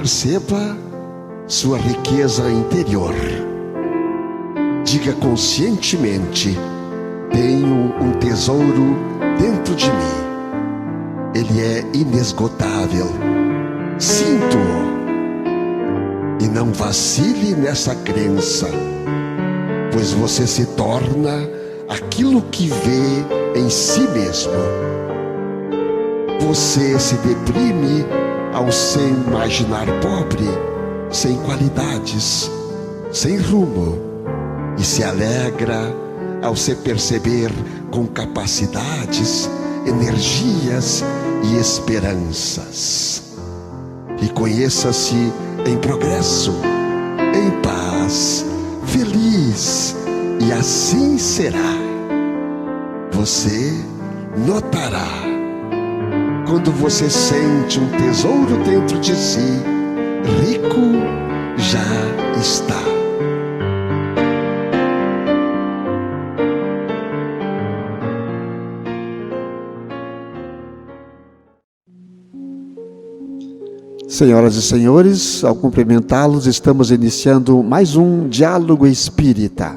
perceba sua riqueza interior. Diga conscientemente: tenho um tesouro dentro de mim. Ele é inesgotável. Sinto-o. E não vacile nessa crença, pois você se torna aquilo que vê em si mesmo. Você se deprime ao se imaginar pobre, sem qualidades, sem rumo, e se alegra ao se perceber com capacidades, energias e esperanças. E conheça-se em progresso, em paz, feliz, e assim será. Você notará, quando você sente um tesouro dentro de si, rico já está. Senhoras e senhores, ao cumprimentá-los, estamos iniciando mais um Diálogo Espírita,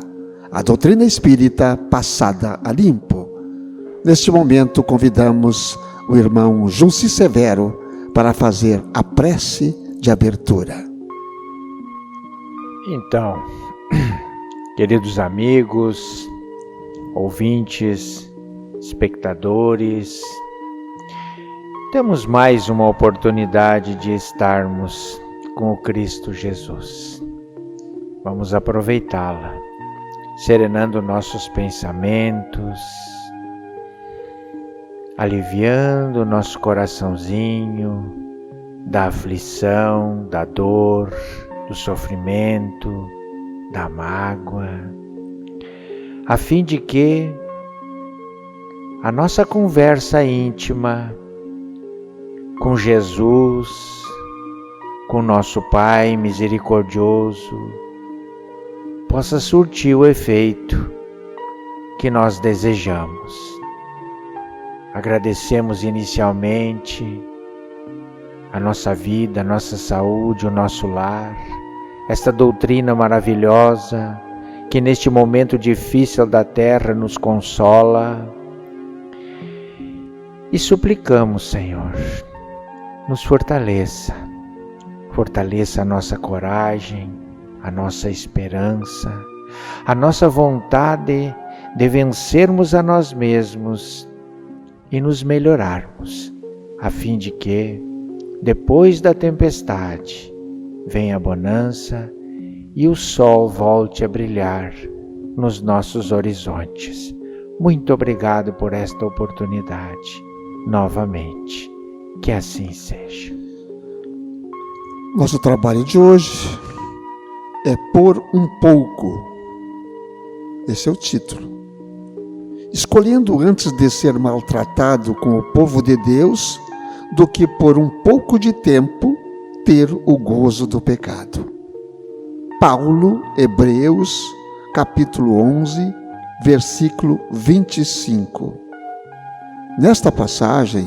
a doutrina espírita passada a limpo. Neste momento, convidamos o irmão Junci Severo para fazer a prece de abertura. Então, queridos amigos, ouvintes, espectadores, temos mais uma oportunidade de estarmos com o Cristo Jesus. Vamos aproveitá-la, serenando nossos pensamentos, aliviando nosso coraçãozinho da aflição, da dor, do sofrimento, da mágoa, a fim de que a nossa conversa íntima com Jesus, com nosso Pai misericordioso, possa surtir o efeito que nós desejamos. Agradecemos inicialmente a nossa vida, a nossa saúde, o nosso lar, esta doutrina maravilhosa que neste momento difícil da terra nos consola, e suplicamos, Senhor, nos fortaleça a nossa coragem, a nossa esperança, a nossa vontade de vencermos a nós mesmos e nos melhorarmos, a fim de que, depois da tempestade, venha a bonança e o sol volte a brilhar nos nossos horizontes. Muito obrigado por esta oportunidade, novamente. Que assim seja. Nosso trabalho de hoje é Por um Pouco. Esse é o título. Escolhendo antes de ser maltratado com o povo de Deus, do que por um pouco de tempo ter o gozo do pecado. Paulo, Hebreus, capítulo 11, versículo 25. Nesta passagem,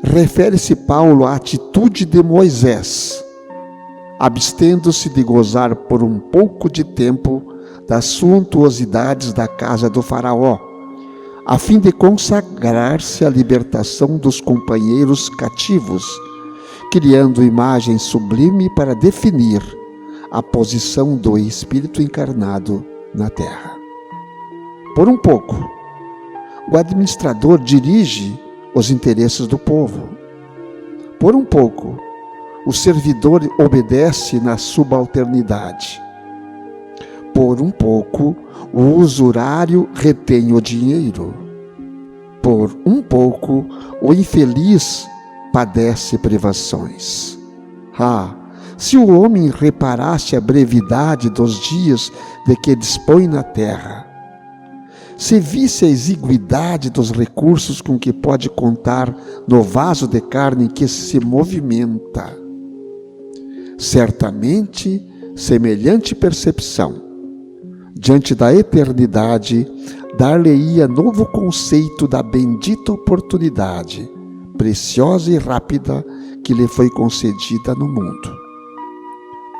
refere-se Paulo à atitude de Moisés, abstendo-se de gozar por um pouco de tempo das suntuosidades da casa do faraó, a fim de consagrar-se à libertação dos companheiros cativos, criando imagem sublime para definir a posição do Espírito encarnado na terra. Por um pouco, o administrador dirige os interesses do povo. Por um pouco, o servidor obedece na subalternidade. Por um pouco, o usurário retém o dinheiro. Por um pouco, o infeliz padece privações. Se o homem reparasse a brevidade dos dias de que dispõe na terra, se visse a exiguidade dos recursos com que pode contar no vaso de carne que se movimenta, certamente semelhante percepção, diante da eternidade, dar-lhe-ia novo conceito da bendita oportunidade, preciosa e rápida, que lhe foi concedida no mundo.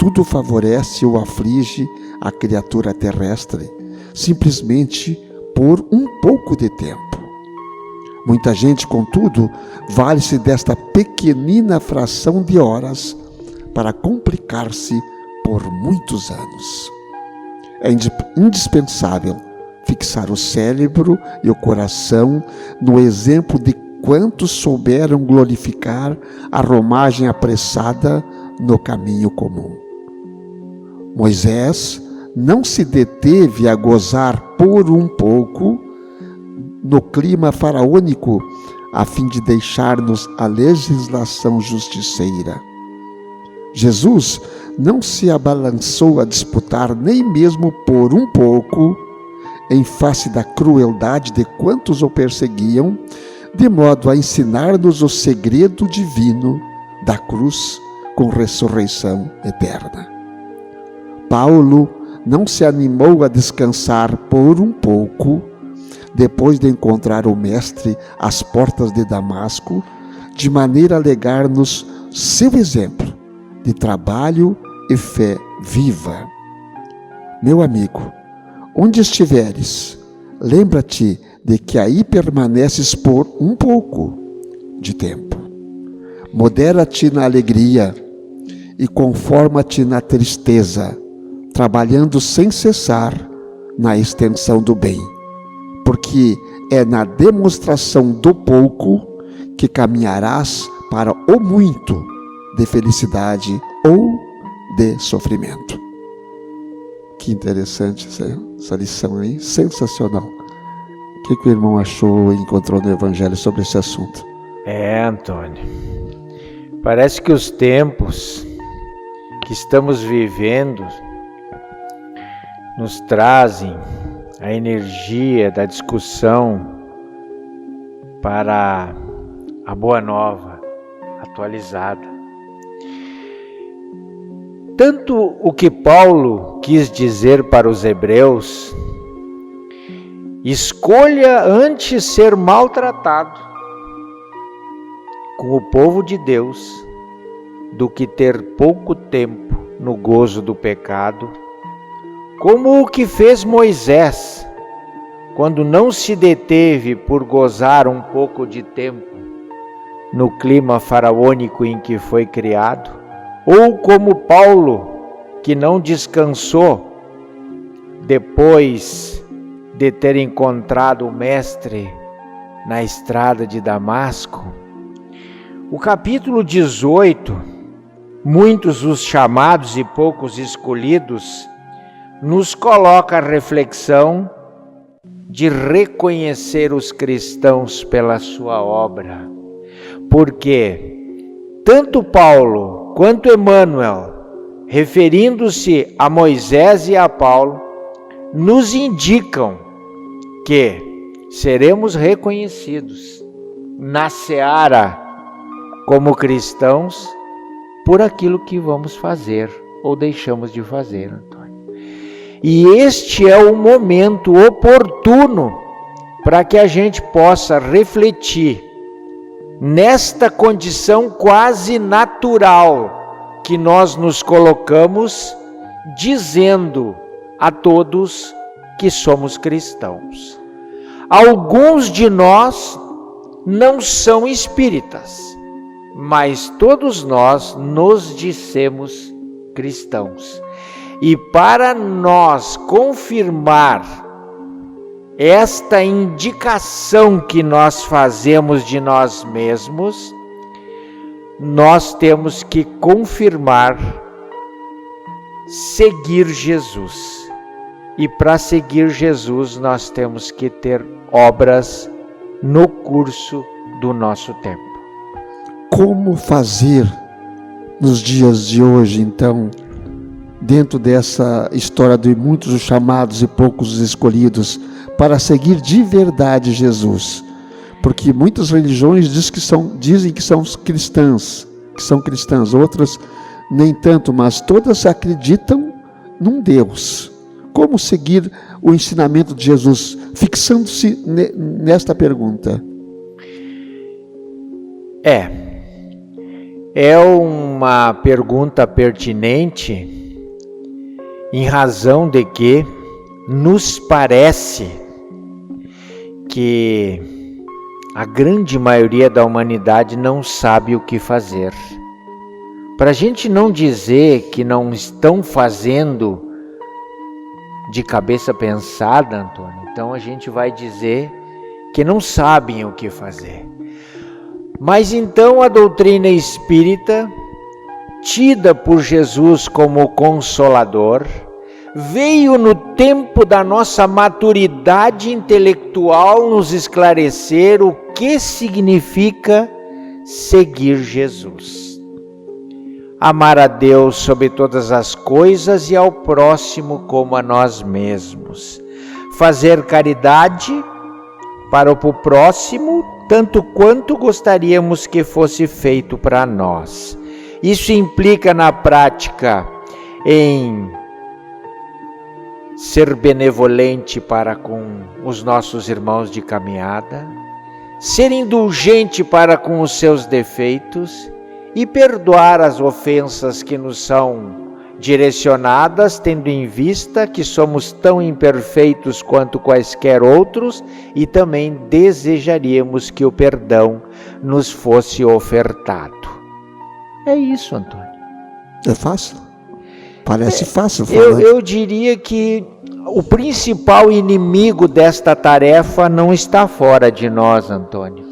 tudo favorece ou aflige a criatura terrestre, simplesmente por um pouco de tempo. Muita gente, contudo, vale-se desta pequenina fração de horas para complicar-se por muitos anos. É indispensável fixar o cérebro e o coração no exemplo de quantos souberam glorificar a romagem apressada no caminho comum. Moisés não se deteve a gozar por um pouco no clima faraônico, a fim de deixar-nos a legislação justiceira. Jesus não se abalançou a disputar nem mesmo por um pouco, em face da crueldade de quantos o perseguiam, de modo a ensinar-nos o segredo divino da cruz com ressurreição eterna. Paulo não se animou a descansar por um pouco, depois de encontrar o Mestre às portas de Damasco, de maneira a legar-nos seu exemplo de trabalho e fé viva. Meu amigo, onde estiveres, lembra-te de que aí permaneces por um pouco de tempo. Modera-te na alegria e conforma-te na tristeza, trabalhando sem cessar na extensão do bem, porque é na demonstração do pouco que caminharás para o muito de felicidade ou de sofrimento. Que interessante essa lição aí, sensacional. O que o irmão achou e encontrou no Evangelho sobre esse assunto? Antônio, parece que os tempos que estamos vivendo nos trazem a energia da discussão para a boa nova atualizada. Tanto o que Paulo quis dizer para os hebreus, escolha antes ser maltratado com o povo de Deus do que ter pouco tempo no gozo do pecado, como o que fez Moisés, quando não se deteve por gozar um pouco de tempo no clima faraônico em que foi criado, ou como Paulo, que não descansou depois de ter encontrado o Mestre na estrada de Damasco. O capítulo 18, muitos os chamados e poucos escolhidos, nos coloca a reflexão de reconhecer os cristãos pela sua obra, porque tanto Paulo quanto Emmanuel, referindo-se a Moisés e a Paulo, nos indicam que seremos reconhecidos na seara como cristãos por aquilo que vamos fazer ou deixamos de fazer, Antônio. E este é o momento oportuno para que a gente possa refletir nesta condição quase natural que nós nos colocamos, dizendo a todos que somos cristãos. Alguns de nós não são espíritas, mas todos nós nos dissemos cristãos. E para nós confirmar esta indicação que nós fazemos de nós mesmos, nós temos que confirmar seguir Jesus. E para seguir Jesus, nós temos que ter obras no curso do nosso tempo. Como fazer nos dias de hoje, então, dentro dessa história de muitos os chamados e poucos os escolhidos, para seguir de verdade Jesus? Porque muitas religiões dizem que são cristãs, outras nem tanto, mas todas acreditam num Deus. Como seguir o ensinamento de Jesus, fixando-se nesta pergunta? É uma uma pergunta pertinente, em razão de que nos parece que a grande maioria da humanidade não sabe o que fazer. Para a gente não dizer que não estão fazendo de cabeça pensada, Antônio, então a gente vai dizer que não sabem o que fazer. Mas então a doutrina espírita, tida por Jesus como consolador, veio no tempo da nossa maturidade intelectual nos esclarecer o que significa seguir Jesus. Amar a Deus sobre todas as coisas e ao próximo como a nós mesmos. Fazer caridade para o próximo, tanto quanto gostaríamos que fosse feito para nós. Isso implica na prática em ser benevolente para com os nossos irmãos de caminhada, ser indulgente para com os seus defeitos e perdoar as ofensas que nos são direcionadas, tendo em vista que somos tão imperfeitos quanto quaisquer outros e também desejaríamos que o perdão nos fosse ofertado. É isso, Antônio. É fácil? Parece fácil. Eu diria que o principal inimigo desta tarefa não está fora de nós, Antônio.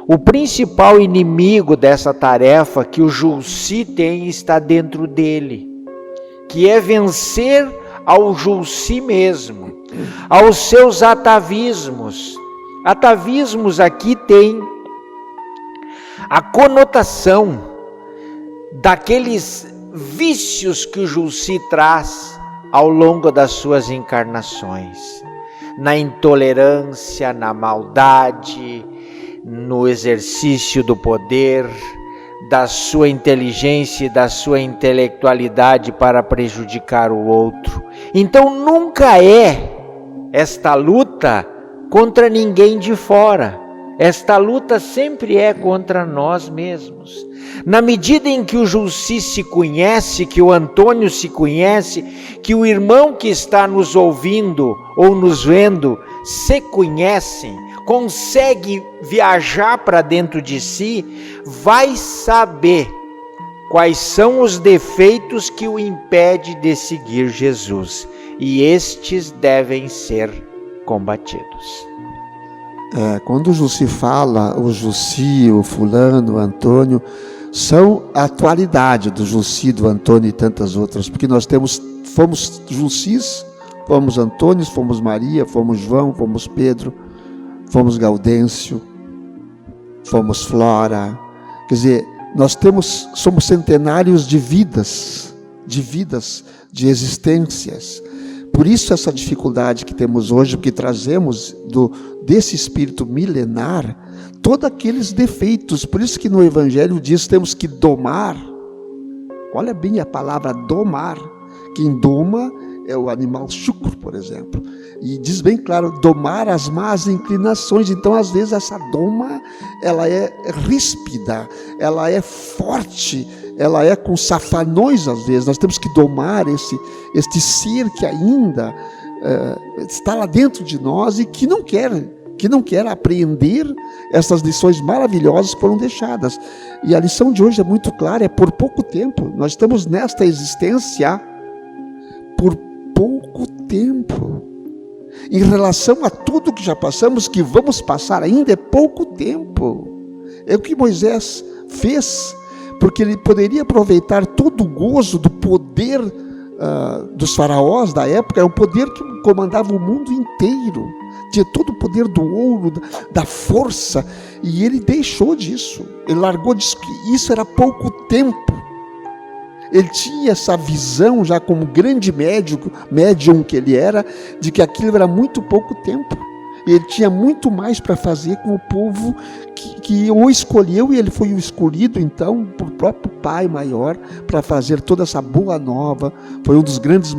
O principal inimigo dessa tarefa que o Julci tem está dentro dele, que é vencer ao Julci mesmo, aos seus atavismos. Atavismos aqui tem a conotação daqueles vícios que o Julci traz ao longo das suas encarnações, na intolerância, na maldade, no exercício do poder, da sua inteligência e da sua intelectualidade para prejudicar o outro. Então nunca é esta luta contra ninguém de fora. Esta luta sempre é contra nós mesmos. Na medida em que o Julci se conhece, que o Antônio se conhece, que o irmão que está nos ouvindo ou nos vendo se conhecem, consegue viajar para dentro de si, vai saber quais são os defeitos que o impedem de seguir Jesus. E estes devem ser combatidos. Quando o Julci fala, o Julci, o fulano, o Antônio, são a atualidade do Julci, do Antônio e tantas outras, porque nós fomos Julcis, fomos Antônios, fomos Maria, fomos João, fomos Pedro, fomos Gaudêncio, fomos Flora. Quer dizer, somos centenários de vidas, de existências. Por isso essa dificuldade que temos hoje, porque trazemos desse espírito milenar todos aqueles defeitos. Por isso que no Evangelho diz que temos que domar. Olha bem a palavra domar. Quem doma é o animal chucro, por exemplo. E diz bem claro, domar as más inclinações. Então, às vezes, essa doma, ela é ríspida, ela é forte, ela é com safanões, às vezes. Nós temos que domar este ser que ainda está lá dentro de nós e que não quer apreender essas lições maravilhosas que foram deixadas. E a lição de hoje é muito clara, é por pouco tempo. Nós estamos nesta existência por pouco tempo. Em relação a tudo que já passamos, que vamos passar ainda, é pouco tempo. É o que Moisés fez, porque ele poderia aproveitar todo o gozo do poder dos faraós da época. Era um poder que comandava o mundo inteiro, tinha todo o poder do ouro, da força, e ele deixou disso, ele largou disso, que isso era pouco tempo. Ele tinha essa visão, já como grande médium que ele era, de que aquilo era muito pouco tempo. Ele tinha muito mais para fazer com o povo que o escolheu, e ele foi o escolhido, então, por próprio Pai Maior, para fazer toda essa boa nova. Foi um dos grandes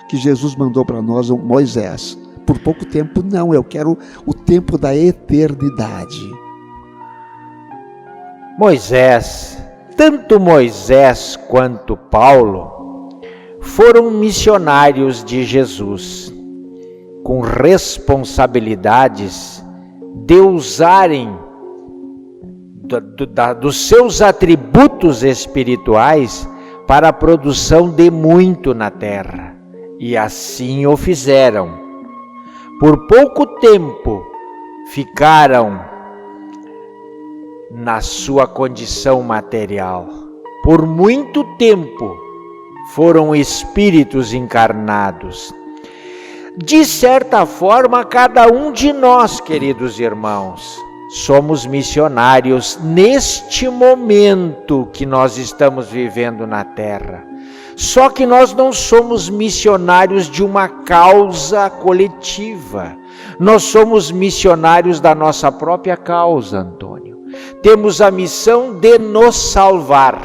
que Jesus mandou para nós, Moisés. Por pouco tempo, não, eu quero o tempo da eternidade. Moisés tanto Moisés quanto Paulo foram missionários de Jesus, com responsabilidades de usarem dos seus atributos espirituais para a produção de muito na terra. E assim o fizeram. Por pouco tempo ficaram na sua condição material. Por muito tempo foram espíritos encarnados. De certa forma, cada um de nós, queridos irmãos, somos missionários neste momento que nós estamos vivendo na Terra. Só que nós não somos missionários de uma causa coletiva. Nós somos missionários da nossa própria causa, Antônio. Temos a missão de nos salvar.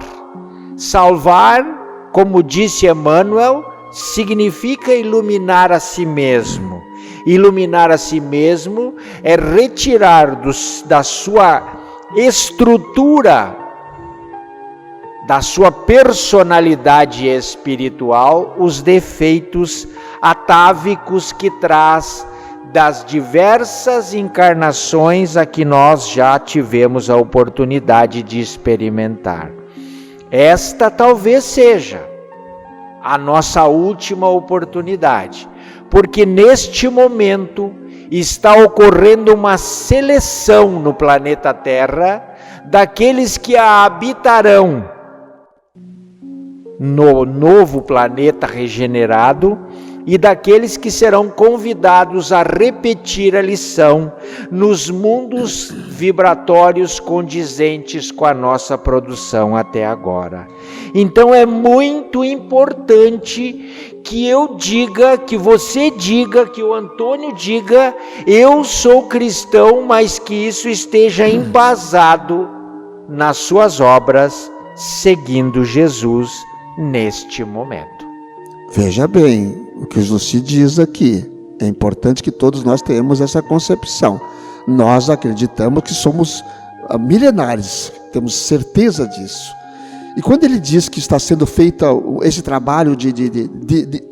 Salvar, como disse Emmanuel, significa iluminar a si mesmo. Iluminar a si mesmo é retirar da sua estrutura, da sua personalidade espiritual, os defeitos atávicos que traz das diversas encarnações a que nós já tivemos a oportunidade de experimentar. Esta talvez seja a nossa última oportunidade, porque neste momento está ocorrendo uma seleção no planeta Terra daqueles que a habitarão no novo planeta regenerado e daqueles que serão convidados a repetir a lição nos mundos vibratórios condizentes com a nossa produção até agora. Então é muito importante que eu diga, que você diga, que o Antônio diga, eu sou cristão, mas que isso esteja embasado nas suas obras, seguindo Jesus neste momento. Veja bem o que Jesus diz aqui. É importante que todos nós tenhamos essa concepção. Nós acreditamos que somos milenares, temos certeza disso. E quando ele diz que está sendo feito esse trabalho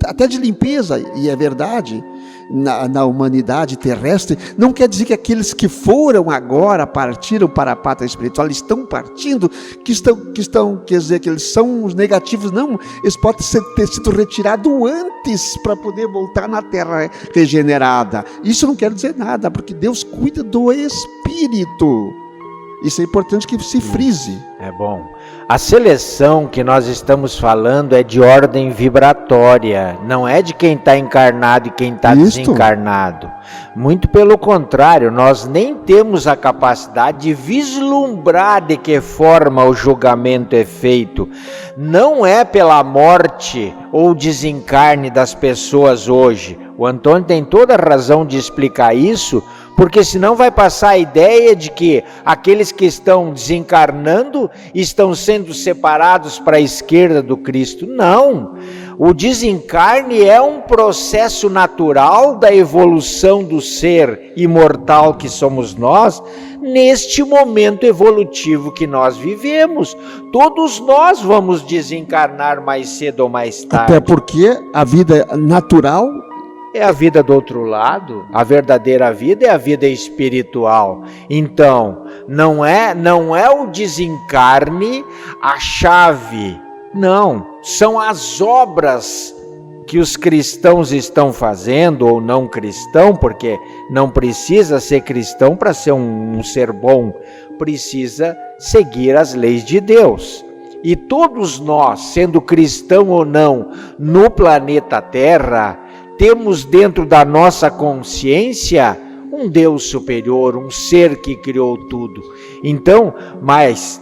até de limpeza, e é verdade, na humanidade terrestre, não quer dizer que aqueles que foram agora, partiram para a pátria espiritual, estão partindo, que estão, quer dizer, que eles são os negativos, não, eles podem ter sido retirados antes para poder voltar na terra regenerada. Isso não quer dizer nada, porque Deus cuida do espírito. Isso é importante que se frise. É bom. A seleção que nós estamos falando é de ordem vibratória, não é de quem está encarnado e quem está desencarnado. Muito pelo contrário, nós nem temos a capacidade de vislumbrar de que forma o julgamento é feito. Não é pela morte ou desencarne das pessoas hoje. O Antônio tem toda a razão de explicar isso, porque senão vai passar a ideia de que aqueles que estão desencarnando estão sendo separados para a esquerda do Cristo. Não, o desencarne é um processo natural da evolução do ser imortal que somos nós, neste momento evolutivo que nós vivemos. Todos nós vamos desencarnar mais cedo ou mais tarde. Até porque a vida natural é a vida do outro lado, a verdadeira vida é a vida espiritual. Então, não é o desencarne a chave, não, são as obras que os cristãos estão fazendo, ou não cristão, porque não precisa ser cristão para ser um ser bom, precisa seguir as leis de Deus. E todos nós, sendo cristão ou não, no planeta Terra, temos dentro da nossa consciência um Deus superior, um ser que criou tudo. Então, mas,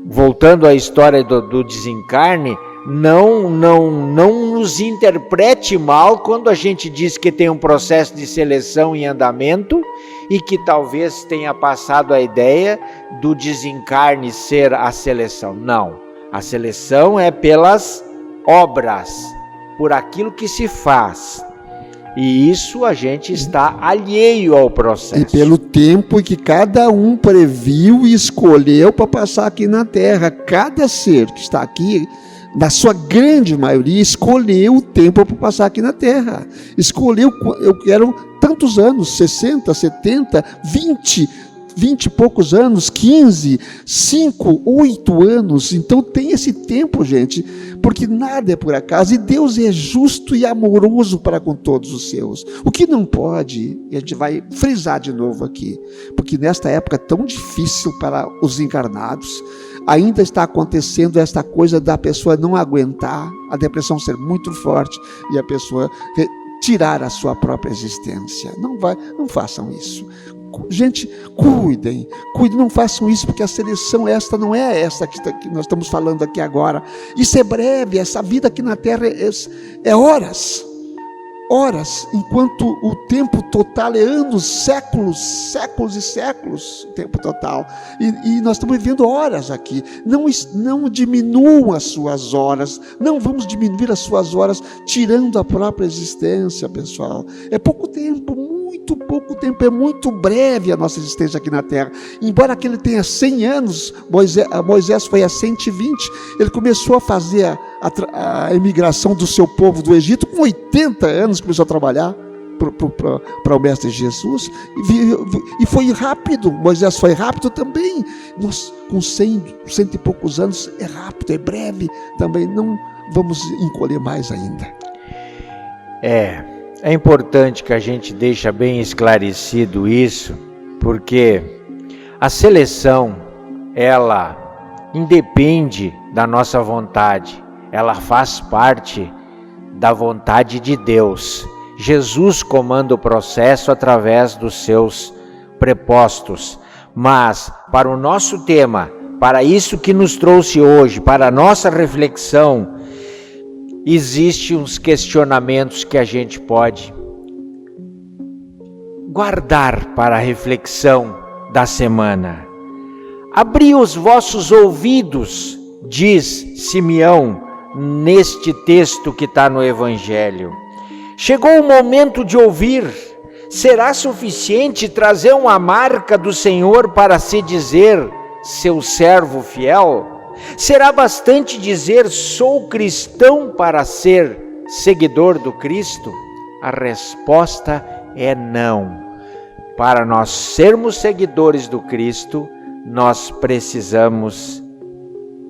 voltando à história do desencarne, não nos interprete mal quando a gente diz que tem um processo de seleção em andamento e que talvez tenha passado a ideia do desencarne ser a seleção. Não, a seleção é pelas obras, por aquilo que se faz. E isso a gente está alheio ao processo. E pelo tempo que cada um previu e escolheu para passar aqui na terra. Cada ser que está aqui, na sua grande maioria, escolheu o tempo para passar aqui na terra. Escolheu, eu quero tantos anos, 60, 70, 20 e poucos anos, 15, 5, 8 anos. Então tem esse tempo, gente, porque nada é por acaso, e Deus é justo e amoroso para com todos os seus. O que não pode, e a gente vai frisar de novo aqui, porque nesta época tão difícil para os encarnados, ainda está acontecendo esta coisa da pessoa não aguentar, a depressão ser muito forte e a pessoa tirar a sua própria existência. Não façam isso. Gente, cuidem, não façam isso, porque a seleção esta não é essa que nós estamos falando aqui agora. Isso é breve, essa vida aqui na Terra é horas, enquanto o tempo total é anos, séculos e séculos, o tempo total. E nós estamos vivendo horas aqui. Não diminuam as suas horas, não vamos diminuir as suas horas, tirando a própria existência, pessoal. É pouco tempo, muito pouco tempo, é muito breve a nossa existência aqui na Terra. Embora que ele tenha 100 anos, Moisés foi a 120, ele começou a fazer a imigração do seu povo do Egito com 80 anos, começou a trabalhar para o Mestre Jesus, e foi rápido. Moisés foi rápido também. Nós, com 100 e poucos anos, é rápido, é breve também. Não vamos encolher mais ainda. É importante que a gente deixe bem esclarecido isso, porque a seleção, ela independe da nossa vontade, ela faz parte da vontade de Deus. Jesus comanda o processo através dos seus prepostos, mas para o nosso tema, para isso que nos trouxe hoje, para a nossa reflexão, existem uns questionamentos que a gente pode guardar para a reflexão da semana. Abri os vossos ouvidos, diz Simeão, neste texto que está no Evangelho. Chegou o momento de ouvir. Será suficiente trazer uma marca do Senhor para se dizer seu servo fiel? Será bastante dizer sou cristão para ser seguidor do Cristo? A resposta é não. Para nós sermos seguidores do Cristo, nós precisamos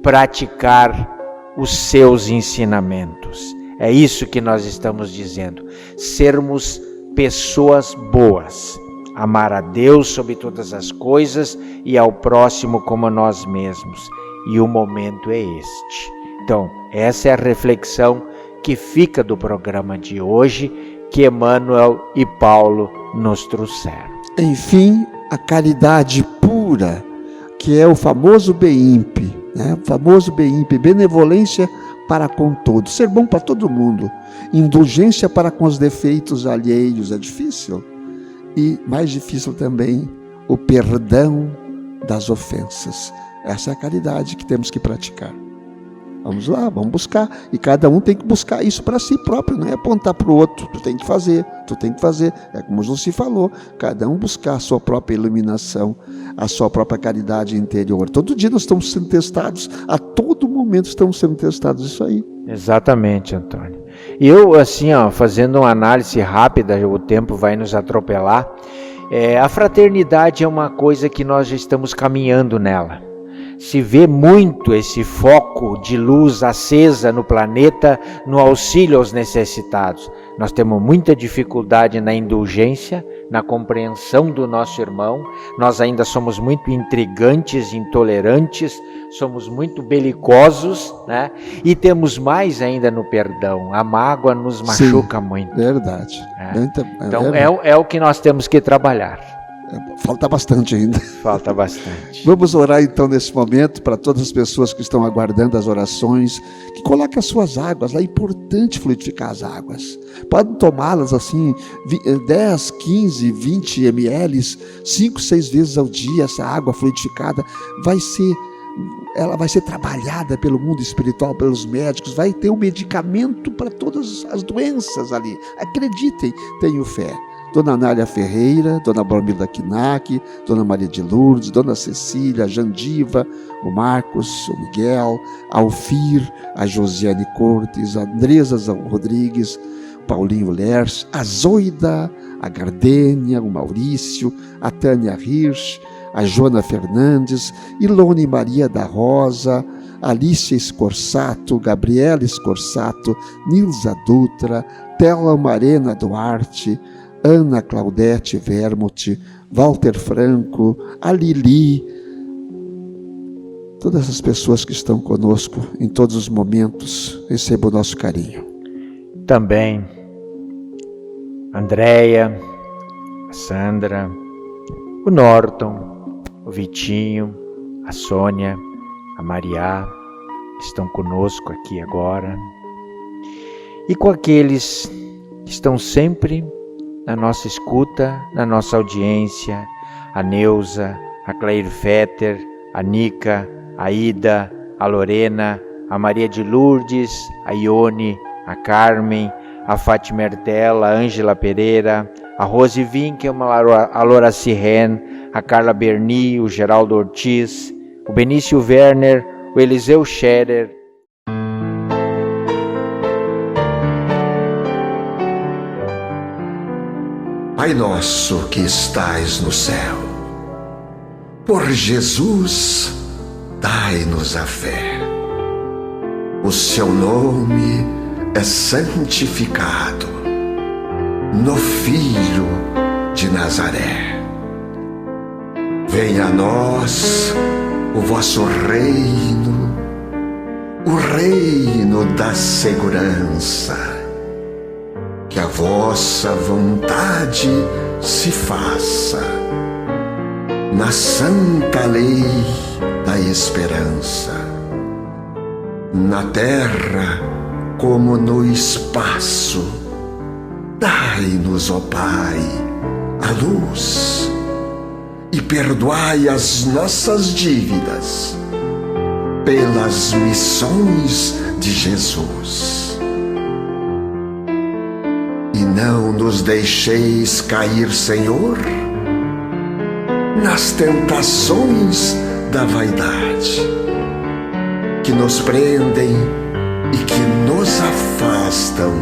praticar os seus ensinamentos. É isso que nós estamos dizendo. Sermos pessoas boas. Amar a Deus sobre todas as coisas e ao próximo como nós mesmos. E o momento é este. Então, essa é a reflexão que fica do programa de hoje, que Emmanuel e Paulo nos trouxeram. Enfim, a caridade pura, que é o famoso BEIMP, né? O famoso BEIMP, benevolência para com todos, ser bom para todo mundo, indulgência para com os defeitos alheios, é difícil, e mais difícil também o perdão das ofensas. Essa é a caridade que temos que praticar. Vamos lá, vamos buscar, e cada um tem que buscar isso para si próprio, não é apontar para o outro, tu tem que fazer, é como José falou, cada um buscar a sua própria iluminação, a sua própria caridade interior. Todo dia nós estamos sendo testados, a todo momento estamos sendo testados, isso aí. Exatamente, Antônio. E eu, assim, fazendo uma análise rápida, o tempo vai nos atropelar, a fraternidade é uma coisa que nós já estamos caminhando nela. Se vê muito esse foco de luz acesa no planeta, no auxílio aos necessitados. Nós temos muita dificuldade na indulgência, na compreensão do nosso irmão. Nós ainda somos muito intrigantes, intolerantes, somos muito belicosos, né? E temos mais ainda no perdão. A mágoa nos machuca muito. Verdade. Então é o que nós temos que trabalhar. Falta bastante ainda. Falta bastante. Vamos orar então nesse momento para todas as pessoas que estão aguardando as orações, que coloquem as suas águas lá, é importante fluidificar as águas. Podem tomá-las assim, 10, 15, 20 ml, 5, 6 vezes ao dia, essa água fluidificada vai ser ela vai ser trabalhada pelo mundo espiritual, pelos médicos, vai ter um medicamento para todas as doenças ali. Acreditem, tenho fé. Dona Nália Ferreira, Dona Bromilda Kinac, Dona Maria de Lourdes, Dona Cecília, a Jandiva, o Marcos, o Miguel, a Alfir, a Josiane Cortes, a Andresa Rodrigues, Paulinho Lers, a Zoida, a Gardênia, o Maurício, a Tânia Hirsch, a Joana Fernandes, Ilone Maria da Rosa, Alicia Scorsato, Gabriela Scorsato, Nilza Dutra, Tela Marena Duarte, Ana Claudete Vermut, Walter Franco, a Lili, todas as pessoas que estão conosco em todos os momentos, recebam o nosso carinho. Também Andréia, a Sandra, o Norton, o Vitinho, a Sônia, a Maria, estão conosco aqui agora. E com aqueles que estão sempre na nossa escuta, na nossa audiência, a Neuza, a Claire Fetter, a Nica, a Ida, a Lorena, a Maria de Lourdes, a Ione, a Carmen, a Fátima Ertela, a Ângela Pereira, a Rose Winkelmann, a Laura Sirren, a Carla Berni, o Geraldo Ortiz, o Benício Werner, o Eliseu Scherer. Pai nosso que estais no céu, por Jesus, dai-nos a fé. O seu nome é santificado no Filho de Nazaré. Venha a nós o vosso reino, o reino da segurança. Que a vossa vontade se faça na santa lei da esperança, na terra como no espaço. Dai-nos, ó Pai, a luz e perdoai as nossas dívidas pelas missões de Jesus. E não nos deixeis cair, Senhor, nas tentações da vaidade, que nos prendem e que nos afastam